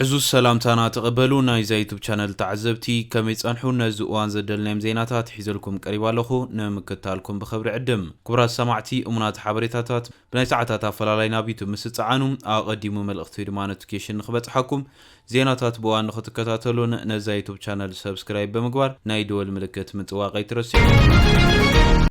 عزوز سلامتنا تقبلونا إذا يوتيوب channel تعزبتي كم يتصنحون نزوان زدلنا زيناتات حيزلكم قريبا لخو نمكتالكم بخبر عدم كبرات سمعتي أمنات حبريتاتات بناي ساعتات فلالينا بيتو مستصعانو أقدموا ملغتو دما نوتيفيكيشن نخبت حكم زيناتات بوان نختكتاتلون نزا يوتيوب channel سبسكرايب بمقبار نايدول ملكت متواقي ترسي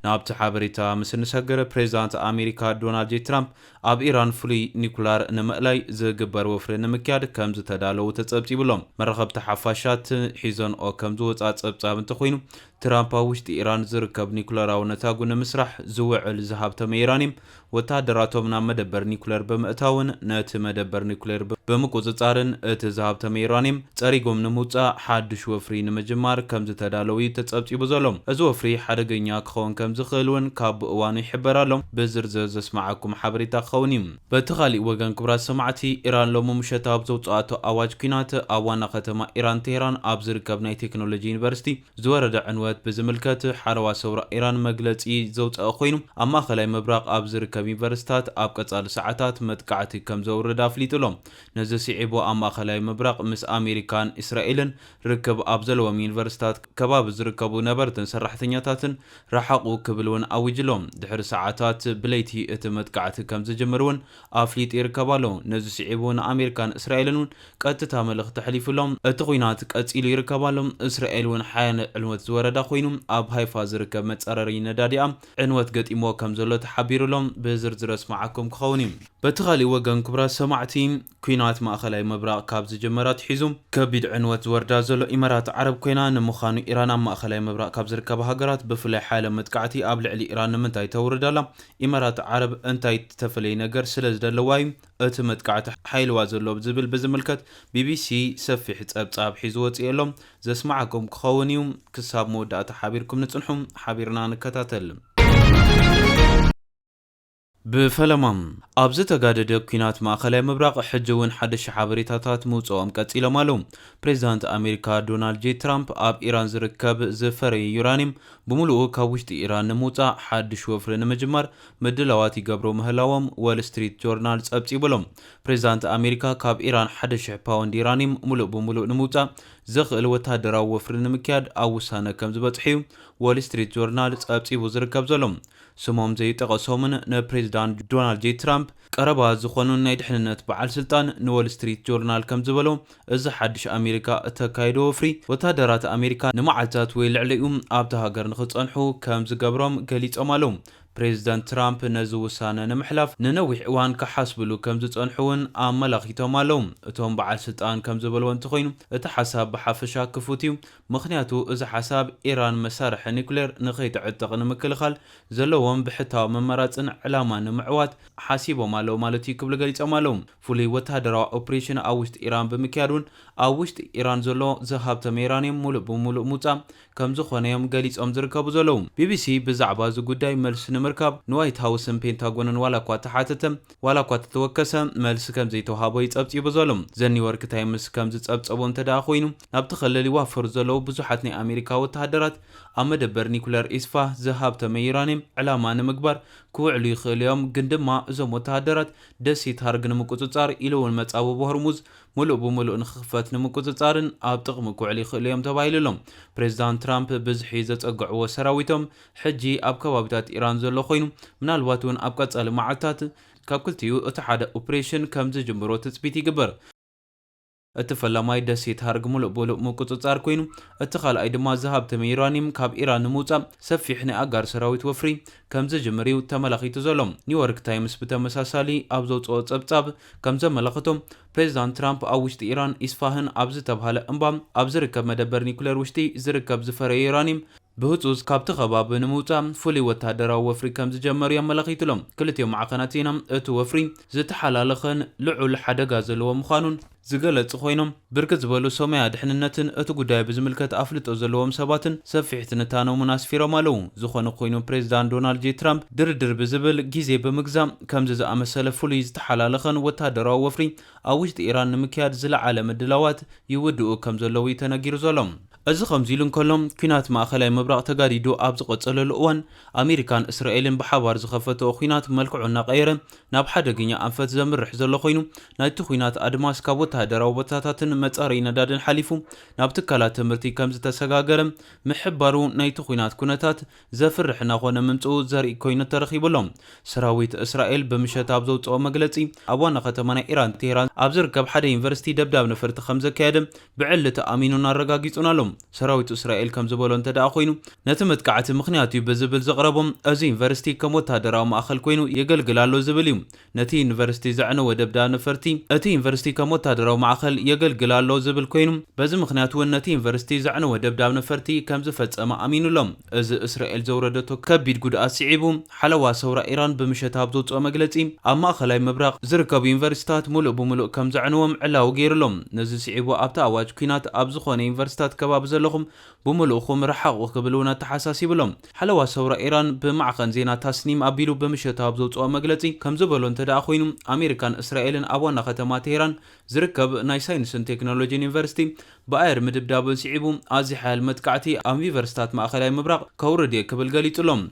نابت حبريتا مسن سجر بريزيدنت أمريكا دونالد جي ترامب أب إيران فلي نيكولار نمقلاي زجبر وفر نمكياد كم زتدالو تتصبتي بلوم مرخب تحفاشات حيزون أو كم زو تتصبتابن تخوينو ترامب وشت إيران زركب نيكولار أو نتاقو نمسرح زوع الزهاب تم إيرانيم وتادراتو منا مدبر نيكولار بمأتاون نات مدبر نيكولار بمقوزتارن اتزهاب تم إيرانيم تاريقوم نموتا حادش وفري نمجمار كم زتدالوي تتصبتي بزولوم ازو وفري حدقينياك خون كم زخلون كاب واني حبرالهم بزرزز اسمعكم حبريتا خونيم بتخالي وغان كبرات سمعتي إيران لو ممشتا بزوطاتو أواج كينات أوانا ختما إيران تيران أبزر كابناي تكنولوجي يونيفرسيتي زورد عنوات بزملكات حروا سورة إيران مجلتي زوت أخوينو أما خلاي مبراق أبزر كاب يونيفرسيتات أبقصال ساعتات متقعتي كم زورد أفليتلهم نزسي عبو أما خلاي مبراق مس أمريكان إسرائيل ركب أبزل ومن يونيفرسيتات كباب زركبو نبرتن سرحتنياتاتن رحقو كبلون أوجلهم دحر ساعتات بليتي اتمتقعت كم زجمرون أفليت يركبالو نزسي عبون أمريكان إسرائيلون قدتا ملغ تحليف لهم اتقوينات قتيلو يركبالهم إسرائيلون حيان عنوات زوردا خوينو أب هايفا زركب متصررين ندادئة عنوات قد إمو كم زلو تحبيرو لهم بزرزر اسمعكم كخونيم بتخالي وغان كبرا سمعتين كوينات ماخلاي مبراق كاب زجمرات حيزم كبيد عنوات زوردا زلو إمارات عرب كوينا نمخانو إيران ماخلاي مبراق كاب زركب هاجرات بفلاي حالة متقعتي أبل علي إيران منتاي توردالا إمارات عرب انتاي تفلي نجر سلز دلوايم اتمتقعت حيل وازلو بزبل بزملكت BBC سفيح تصاب حيزوت إيلهم زسمعكم كخونيوم كساب مودات حابيركم نتصنحم حابيرنا نكتاتل بفلمام أبز تجادد كينات ماخلاي مبراق حجون حدش حبريتاتات موصوم قصيلو مالو بريزيدنت أمريكا دونالد جي ترامب أب إيران زركب زفري يورانيم بملؤ كوشت إيران نموصا حدش وفر نمجمر مدلواتي قبرو مهلاوم وول ستريت جورنال صبتي بلوم بريزيدنت أمريكا كاب إيران حدش باوند إيرانيم ملؤ بملؤ نموصا زخل وتادراو وفر نمكياد أوسانه كم زبطحيو وول ستريت جورنال صبتي بزركب زلوم سموم زي تقصومن بريزيدنت دونالد جي ترامب قربا زخونون ناي دحننت بعال سلطان نول ستريت جورنال كم زبلو از حدش امريكا تكايدو فري وتادرات امريكا نمعلتات ويلعليوم ابتا هاجر نخصنحو كم زقبروم قليصوم الوم بريزيدنت ترامب نزو وسانه نمحلاف ننوح اوان كحسبلو كم زصنحون املاخيتوم الوم اتوم بعال سلطان كم زبلو انتخوينو اتا حساب بحفشا كفوتيو مخنياتو از حساب ايران مسارح نيكلير نخيت عتق نمكلخال زلوهم بحتاو ممراصن علاما نمعوات حاسيبو مالو مالتي كبل غليصوم الوم فولي وتادرا اوبريشن اوشت ايران بمكيادون اوشت ايران زلو زهابت ميراني مولو بمولو موصا كم زخونيم غليصوم زركبو زلوم BBC بزعبا زو غداي ملس مركب نوايت هاوسن بينتاغونن ولا كوات حاتتم ولا كوات توكسم ملس كم زي توهابو يصبطي بزولم زني ورك تايمس كم زصبصبون تداخوينو ناب تخللي وافر زلو بزحاتني امريكا وتهدرات امدبر نيكولار اسفا ذهب تميرانيم علاما نمغبر كوعلو يخليوم گندما زوم وتهدرات دسيت هارغن مقصصار الون مصابو بهرموز ملؤ بملؤ نخفت نمقصصارن اب طقم كوعلي خليوم تبايللهم بريزيدنت ترامب بزحي زصقعو سراويتهم حجي اب كبابتات ايران زلو خوينو منالباتون اب قصال معلتات كابكلتيو اتحاد اوبريشن كم زجمرو تثبيت يقبر اتفلماي دسيت هارغ ملؤ بلؤ مقصصار كوينو اتخال اي دما ذهب تميرانيم كاب ايران موصا سفيحني اغار سراويت وفري كم زجمريو تملخيت زلوم نيويورك تايمز بتمساسالي ابزو صبصب كم زملختم بريزيدنت ترامب اوشت ايران اسفاهن ابز تبهله امبام ابزركب مدبر نيكولير وشتي زركب زفر ايرانيم بهصوص كابت خباب نموصا فولي وتهدراو وفري كم زجمر يملخيتلهم كلتيو معقناتينم اتو وفري زتحلالخن لعل حدغا زلو مخانون زغلص خوينم بركت زبلو سوميا دحننتن اتو غداي بزملكت افلطو زلوم سباتن سفيحت نتانو مناسفيرو مالو زخون خوينو بريزيدنت دونالد جي ترامب دردر بزبل غيزي بمغزام كم زامسله فولي زتحلالخن وتهدراو وفري اوجت ايران نمكياد زل عالم الدلاوات يودو كم زلو يتنغير زلوم እዚ ከምዚሉን ከሎም ኩናት ማእከላይ ምብራቅ ተጋዲዱ ኣብ ዝቆጸለሉ እዋን ኣሜሪካን እስራኤልን ብሓባር ዝኸፈተኦ ኩናት መልክዑ እናቀየረ ናብ ሓደገኛ ኣንፈት ዘምርሕ ዘሎ ኮይኑ ናይቲ ኩናት ኣድማስ ካብ ወተሃደራዊ ቦታታትን መጻረይ ነዳድን ሓሊፉ ናብ ትካላት ትምህርቲ ከም ዝተሰጋገረ ምሕባሩ ናይቲ ኩናት ኩነታት ዘፍርሕ እናኾነ ምምጽኡ ዘርኢ ኮይኑ ተረኺቡሎም ሰራዊት እስራኤል ብምሸት ኣብ ዘውጽኦ መግለጺ ኣብ ዋና ከተማ ናይ ኢራን ቴህራን ኣብ ዝርከብ ሓደ ዩኒቨርሲቲ ደብዳብ ነፈርቲ ከም ዘካየደ ብዕሊ ተኣሚኑን ኣረጋጊጹን ኣሎ ሰራዊት እስራኤል ከም ዝበሎ እንተደኣ ኮይኑ ነቲ መጥቃዕቲ ምኽንያቱ ብዝብል ዘቕረቦም እዚ ዩኒቨርሲቲ ከም ወተሃደራዊ ማእኸል ኮይኑ የገልግል ኣሎ ዝብል እዩ ነቲ ዩኒቨርሲቲ ዘዕነወ ደብዳብ ነፈርቲ እቲ ዩኒቨርሲቲ ከም ወተሃደራዊ ማእኸል የገልግል ኣሎ ዝብል ኮይኑ በዚ ምኽንያት እውን ነቲ ዩኒቨርሲቲ ዘዕነወ ደብዳብ ነፈርቲ ከም ዝፈጸመ ኣሚኑሎም እዚ እስራኤል ዘውረደቶ ከቢድ ጉድኣት ስዒቡ ሓለዋ ሰውራ ኢራን ብምሸት ኣብ ዘውፅኦ መግለጺ ኣብ ማእኸላይ ምብራቕ ዝርከቡ ዩኒቨርሲታት ሙሉእ ብምሉእ ከም ዘዕነዎም ዕላው ገይሩሎም ነዚ ስዒቡ ኣብቲ ኣዋጅ ኩናት ኣብ ዝኾነ ዩኒቨርሲታት ከባቢ ዘለኹም ብምሉእኹም ረሓቑ ክብል እውን ተሓሳሲብሎም ሓለዋ ሰውራ ኢራን ብማዕኸን ዜና ታስኒም ኣቢሉ ብምሸት ኣብ ዘውፅኦ መግለጺ ከም ዝበሎ እንተደኣ ኮይኑ ኣሜሪካን እስራኤልን ኣብ ዋና ከተማ ቴህራን ዝርከብ ናይ ሳይንስን ቴክኖሎጂን ዩኒቨርሲቲ ብኣየር ምድብዳብን ስዒቡ ኣዝዩ ሓያል መጥቃዕቲ ኣብ ዩኒቨርሲታት ማእኸላይ ምብራቕ ከውርድ እየ ክብል ገሊጹሎም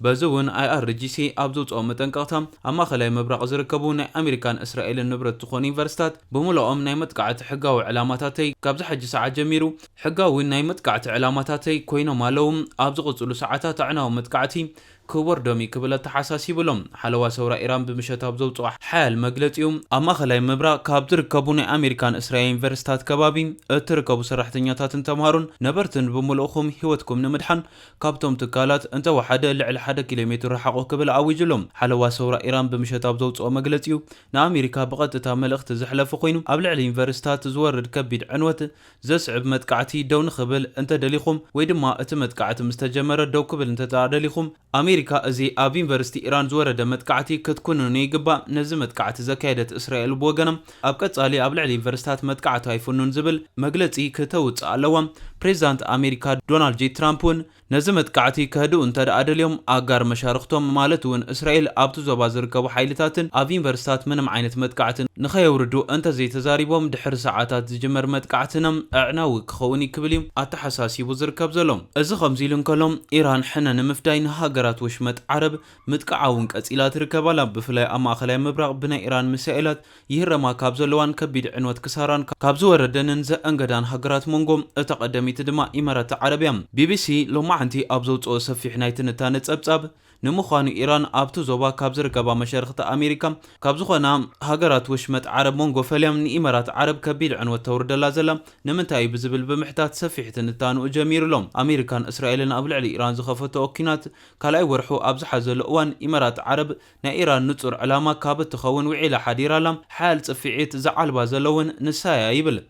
በዝውን IRGC ኣብ ዘውፅኦ መጠንቀቕታ ኣብ ማእኸላይ ምብራቕ ዝርከቡ ናይ ኣሜሪካን እስራኤልን ንብረት ዝኾኑ ዩኒቨርሲታት ብምልኦም ናይ መጥቃዕቲ ሕጋዊ ዕላማታተይ ካብዚ ሕጂ ሰዓት ጀሚሩ ሕጋዊ ናይ መጥቃዕቲ ዕላማታተይ ኮይኖም ኣለዉ ኣብ ዝቕጽሉ ሰዓታት ኣዕናዊ መጥቃዕቲ ክወርዶም ክብል ተሓሳሲብሎም ሓለዋ ሰውራ ኢራን ብምሸት ኣብ ዘውፅኦ ሓያል መግለጺኡ ኣብ ማእኸላይ ምብራቕ ካብ ዝርከቡ ናይ ኣሜሪካን እስራኤል ዩኒቨርሲታት ከባቢ እትርከቡ ሰራሕተኛታትን ተምሃሮን ነበርትን ብምልእኹም ሂወትኩም ንምድሓን ካብቶም ትካላት እንተወሓደ ልዕሊ 1 ኪሎ ሜትር ረሓቑ ክብል ኣዊጅሎም ሓለዋ ሰውራ ኢራን ብምሸት ኣብ ዘውፅኦ መግለጺኡ ንኣሜሪካ ብቐጥታ መልእኽቲ ዘሕለፈ ኮይኑ ኣብ ልዕሊ ዩኒቨርሲታት ዝወርድ ከቢድ ዕንወት ዘስዕብ መጥቃዕቲ ደው ንኽብል እንተደሊኹም ወይ ድማ እቲ መጥቃዕቲ ምስ ተጀመረ ደው ክብል እንተደሊኹም ኣሜሪካ እዚ ኣብ ዩኒቨርሲቲ ኢራን ዝወረደ መጥቃዕቲ ክትኩንኑ ይግባእ ነዚ መጥቃዕቲ ዘካየደት እስራኤል ብወገኖም ኣብ ቀጻሊ ኣብ ልዕሊ ዩኒቨርሲታት መጥቃዕቲ ኣይፍኑን ዝብል መግለጺ ከተውፅእ ኣለዋ ፕሬዚዳንት ኣሜሪካ ዶናልድ ጄ ትራምፕ እውን ነዚ መጥቃዕቲ ከህድኡ እንተደኣ ደልዮም ኣጋር መሻርክቶም ማለት እውን እስራኤል ኣብቲ ዞባ ዝርከቡ ሓይልታትን ኣብ ዩኒቨርሲታት ምንም ዓይነት መጥቃዕቲ ንኸየውርዱ እንተዘይተዛሪቦም ድሕሪ ሰዓታት ዝጅመር መጥቃዕትና ኣዕናዊ ክኸውን ክብል እዩ ኣተሓሳሲቡ ዝርከብ ዘሎ እዚ ከምዚ ኢሉ እንከሎም ኢራን ሕነ ንምፍዳይ ንሃገራት ወሽመጥ ዓረብ ምጥቃዓውን ቀጺላ ትርከብ ኣላ ብፍላይ ኣብ ማእኸላይ ምብራቕ ብናይ ኢራን ሚሳኤላት ይህረማ ካብ ዘለዋን ከቢድ ዕንወት ክሳራን ካብ ዝወረደንን ዘአንገዳን ሃገራት መንጎ እታ ቀዳሚት ድማ ኢማራት ዓረብያ ቢቢሲ ሎማዓንቲ ኣብ ዘውፅኦ ሰፊሕ ናይ ትንታነ ጸብጻብ ንምዃኑ ኢራን ኣብቲ ዞባ ካብ ዝርከባ መሸርክቲ ኣሜሪካ ካብ ዝኾና ሃገራት ወሽመጥ ዓረብ መንጎ ፈልያም ንኢማራት ዓረብ ከቢድ ዕንወት ተውርደላ ዘላ ንምንታይ ብዝብል ብምሕታት ሰፊሕ ትንታንኡ ጀሚሩሎም ኣሜሪካን እስራኤልን ኣብ ልዕሊ ኢራን ዝኸፈተኦ ኩናት ካልኣይ ወርሑ ኣብ ዝሓዘሉ እዋን ኢማራት ዓረብ ናይ ኢራን ንጹር ዕላማ ካብ እትኸውን ውዒላ ሓዲራላ ሓያል ጽፊዒት ዘዓልባ ዘለውን ንሳያ ይብል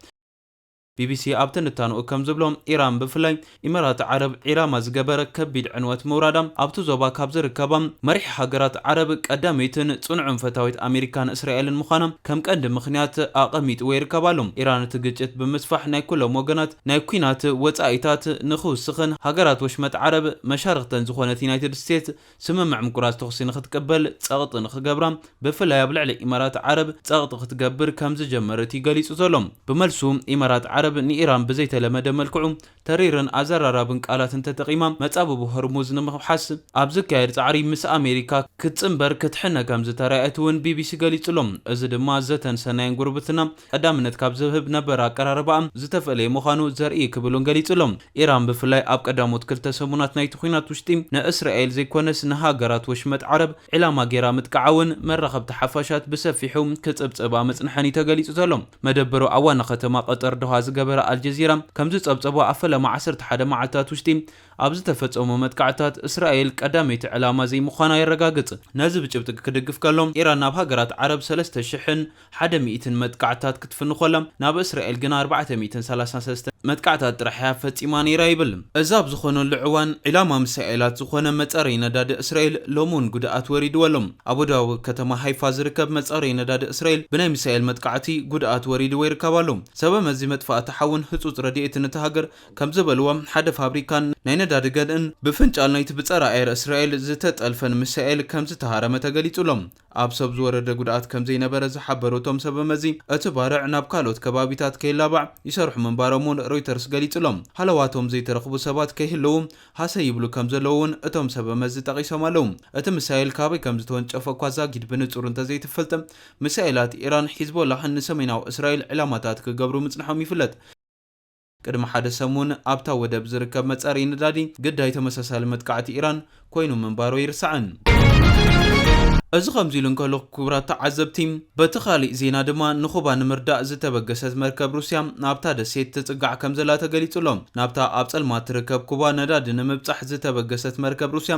ቢቢሲ ኣብ ትንታንኡ ከም ዝብሎም ኢራን ብፍላይ ኢማራት ዓረብ ዒራማ ዝገበረ ከቢድ ዕንወት ምውራዳ ኣብቲ ዞባ ካብ ዝርከባ መሪሕ ሃገራት ዓረብ ቀዳመይትን ጽኑዕን ፈታዊት ኣሜሪካን እስራኤልን ምዃና ከም ቀንዲ ምኽንያት ኣቐሚጥዎ ይርከባሉ ኢራን እቲ ግጭት ብምስፋሕ ናይ ኩሎም ወገናት ናይ ኩናት ወጻኢታት ንኽውስኽን ሃገራት ወሽመጥ ዓረብ መሻርክተን ዝኾነት ዩናይትድ ስቴትስ ስምምዕ ምቁራጽ ተኽሲ ንኽትቀበል ጸቕጢ ንኽገብራ ብፍላይ ኣብ ልዕሊ ኢማራት ዓረብ ጸቕጢ ክትገብር ከም ዝጀመረት ይገሊጹ ዘሎ ብመልሱ ኢማራት ዓረብ ንኢራን ብዘይተለመደ መልክዑ ተሪርን ኣዘራራብን ቃላት ተጠቂማ መጻብቡ ሆርሙዝ ንምሓስ ኣብ ዝካየድ ጻዕሪ ምስ ኣሜሪካ ክትጽንበር ክትሕነ ከም ዝተራእየት እውን ቢቢሲ ገሊጹሎም እዚ ድማ ዘተን ሰናይን ጉርብትና ቀዳምነት ካብ ዝህብ ነበር ኣቀራርባ ዝተፈለየ ምዃኑ ዘርኢ ክብሉን ገሊጹሎም ኢራን ብፍላይ ኣብ ቀዳሞት 2 ሰሙናት ናይቲ ኩናት ውሽጢ ንእስራኤል ዘይኮነስ ንሃገራት ወሽመጥ ዓረብ ዕላማ ጌራ ምጥቃዓውን መራኸብቲ ሓፋሻት ብሰፊሑ ክጽብጽባ መጽንሐኒ ተገሊጹ ዘሎ መደበሩ ኣብ ዋና ከተማ ቀጠር ዶሃ ገበረ አልጀዚራ ከምዚ ጸብጸቦ ኣፈለማ 11 መዓልታት ውሽጢ ኣብ ዝተፈጸሙ መጥቃዕታት እስራኤል ቀዳመይቲ ዕላማ ዘይምዃና ይረጋግጽ ነዚ ብጭብጢ ክድግፍ ከሎም ኢራን ናብ ሃገራት ዓረብ 3100 መጥቃዕታት ክትፍን ኮላ ናብ እስራኤል ግን 433 መጥቃዕታት ጥራሕ ፈጺማ ነይራ ይብል እዚ ኣብ ዝኾነሉ እዋን ዕላማ ሚሳኤላት ዝኾነ መጻረይ ነዳዲ እስራኤል ሎሙን ጉድኣት ወሪድወሎም ኣብ ደቡብ ከተማ ሃይፋ ዝርከብ መጻረይ ነዳዲ እስራኤል ብናይ ሚሳኤል መጥቃዕቲ ጉድኣት ወሪድዎ ይርከባሉ ሰበብ እዚ መጥፋእቲ ሓውን ህጹጽ ረድኤት ንተሃገር ከም ዝበልዎም ሓደ ፋብሪካን ናይ ነዳዲ ገድን ብፍንጫል ናይቲ ብጸረ ኣየር እስራኤል ዝተጠልፈን ሚሳኤል ከም ዝተሃረመ ተገሊጹሎም ኣብ ሰብ ዝወረደ ጉድኣት ከም ዘይነበረ ዝሓበሩቶም ሰበብ እዚ እቲ ባርዕ ናብ ካልኦት ከባቢታት ከይላባዕ ይሰርሑ መንባሮምን ሮይተርስ ገሊጹሎም ሃለዋቶም ዘይተረኽቡ ሰባት ከይህልው ሃሰይ ይብሉ ከም ዘለውን እቶም ሰበመዝ ጠቂሶም ኣለው እቲ ሚሳኤል ካበይ ከም ዝተወንጨፈ እኳ ዛጊድ ብንጹር እንተዘይትፈልጥ ሚሳኤላት ኢራን ሒዝቦላህ ንሰሜናዊ እስራኤል ዕላማታት ክገብሩ ምጽንሖም ይፍለጥ ቅድሚ ሓደ ሰሙን ኣብታ ወደብ ዝርከብ መጻሪ ነዳዲ ግዳይ ተመሳሳሊ መጥቃዕቲ ኢራን ኮይኑ ምንባሮ ይርስዓን እዚ ከምዚ ኢሉ እንከሎ ክቡራት ተዓዘብቲ በቲ ካልእ ዜና ድማ ንኹባ ንምርዳእ ዝተበገሰት መርከብ ሩስያ ናብታ ደሴት ትጽጋዕ ከም ዘላ ተገሊጹሎም ናብታ ኣብ ጸልማት ትርከብ ኩባ ነዳዲ ንምብጻሕ ዝተበገሰት መርከብ ሩስያ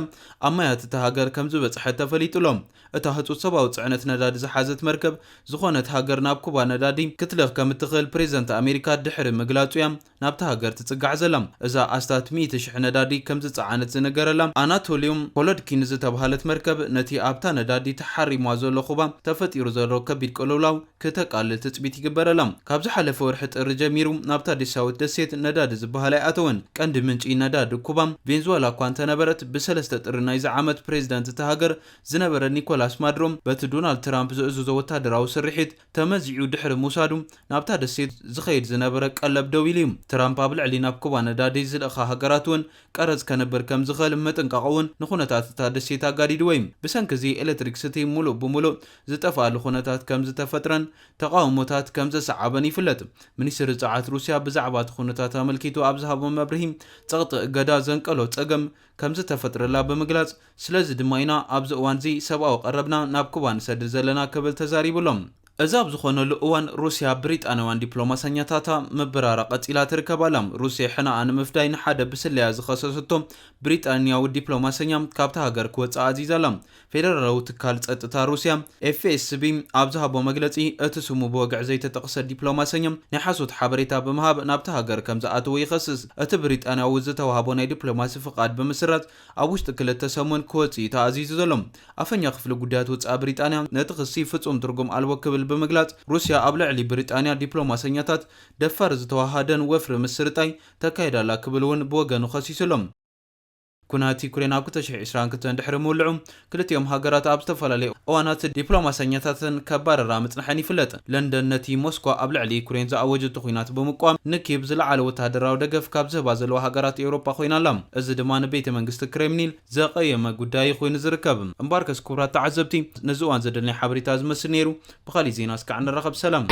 ኣብ ማያት እታ ሃገር ከም ዝበጽሐት ተፈሊጡሎም እታ ህጹጽ ሰብኣዊ ጽዕነት ነዳዲ ዝሓዘት መርከብ ዝኾነት ሃገር ናብ ኩባ ነዳዲ ክትልኽ ከም እትኽእል ፕሬዚደንት ኣሜሪካ ድሕሪ ምግላጹ እያ ናብታ ሃገር ትጽጋዕ ዘላ እዛ ኣስታት 100,000 ነዳዲ ከም ዝጸዓነት ዝነገረላ ኣናቶሊዮም ፖሎድኪን ዝተባሃለት መርከብ ነቲ ኣብታ ነዳዲ ተሓሪሟ ዘሎ ኹባ ተፈጢሩ ዘሎ ከቢድ ቅልውላው ከተቃልል ትጽቢት ይግበረላ ካብዚ ሓለፈ ወርሒ ጥሪ ጀሚሩ ናብታ ዲሳዊት ደሴት ነዳዲ ዝበሃል ኣይኣተወን ቀንዲ ምንጪ ነዳዲ ኩባ ቬንዙዌላ እኳ እንተነበረት ብሰለስተ ጥሪ ናይዚ ዓመት ፕሬዚደንት እታ ሃገር ዝነበረ ኒኮላስ ማዱሮ በቲ ዶናልድ ትራምፕ ዝእዝዞ ወታደራዊ ስርሒት ተመዚዑ ድሕሪ ምውሳዱ ናብታ ደሴት ዝኸይድ ዝነበረ ቀለብ ደው ኢሉ ትራምፕ ኣብ ልዕሊ ናብ ኩባ ነዳዲ ዝልእኻ ሃገራት እውን ቀረጽ ከነብር ከም ዝኽእል መጠንቀቒ እውን ንኹነታት እታ ደሴት ኣጋዲዱ ወይ ብሰንኪ እዚ ኤሌክትሪክ ስቲ ሙሉእ ብሙሉእ ዝጠፍኣሉ ኩነታት ከም ዝተፈጥረን ተቃውሞታት ከም ዘሰዓበን ይፍለጥ ሚኒስትሪ ጸዓት ሩስያ ብዛዕባ እቲ ኩነታት ኣመልኪቱ ኣብ ዝሃቦ መብርሂ ጸቕጢ እገዳ ዘንቀሎ ጸገም ከም ዝተፈጥረላ ብምግላጽ ስለዚ ድማ ኢና ኣብዚ እዋን እዚ ሰብኣዊ ቀረብና ናብ ኩባ ንሰድድ ዘለና ክብል ተዛሪቡሎም እዛ ኣብ ዝኾነሉ እዋን ሩስያ ብሪጣንያውያን ዲፕሎማሰኛታታ ምብራራ ቀጺላ ትርከባላ ሩስያ ሕናኣ ንምፍዳይ ንሓደ ብስለያ ዝኸሰሰቶም ብሪጣንያዊ ዲፕሎማሰኛ ካብታ ሃገር ክወፅእ ኣዚዛላ ፌደራላዊ ትካል ጸጥታ ሩስያ ኤፍኤስቢ ኣብ ዝሃቦ መግለጺ እቲ ስሙ ብወግዕ ዘይተጠቕሰ ዲፕሎማሰኛ ናይ ሓሶት ሓበሬታ ብምሃብ ናብታ ሃገር ከም ዝኣተወ ይኸስስ እቲ ብሪጣንያዊ ዝተዋሃቦ ናይ ዲፕሎማሲ ፍቃድ ብምስራት ኣብ ውሽጢ 2 ሰሙን ክወፅእ ተኣዚዙ ዘሎ ኣፈኛ ክፍሊ ጉዳያት ወጻኢ ብሪጣንያ ነቲ ክሲ ፍጹም ትርጉም ኣልቦ ክብል ብምግላጽ ሩስያ ኣብ ልዕሊ ብሪጣንያ ዲፕሎማሰኛታት ደፋር ዝተዋሃደን ወፍሪ ምስርጣይ ተካይዳላ ክብል እውን ብወገኑ ኸሲሱሎም ኩናት ዩክሬን ኣብ 2022 ድሕሪ ምውልዑ ክልቲኦም ሃገራት ኣብ ዝተፈላለዩ እዋናት ዲፕሎማሰኛታትን ከባረራ ምጽንሐን ይፍለጥ ለንደን ነቲ ሞስኮ ኣብ ልዕሊ ዩክሬን ዝኣወጀቶ ኩናት ብምቋም ንኪብ ዝለዓለ ወታደራዊ ደገፍ ካብ ዝህባ ዘለዋ ሃገራት ኤውሮፓ ኮይናላ እዚ ድማ ንቤተ መንግስቲ ክሬምሊን ዘቐየመ ጉዳይ ኮይኑ ዝርከብ እምበር ከስ ክቡራት ተዓዘብቲ ነዚ እዋን ዘደልናይ ሓበሬታ ዝመስል ነይሩ ብኻሊእ ዜና እስካዕ ንራኸብ ሰላም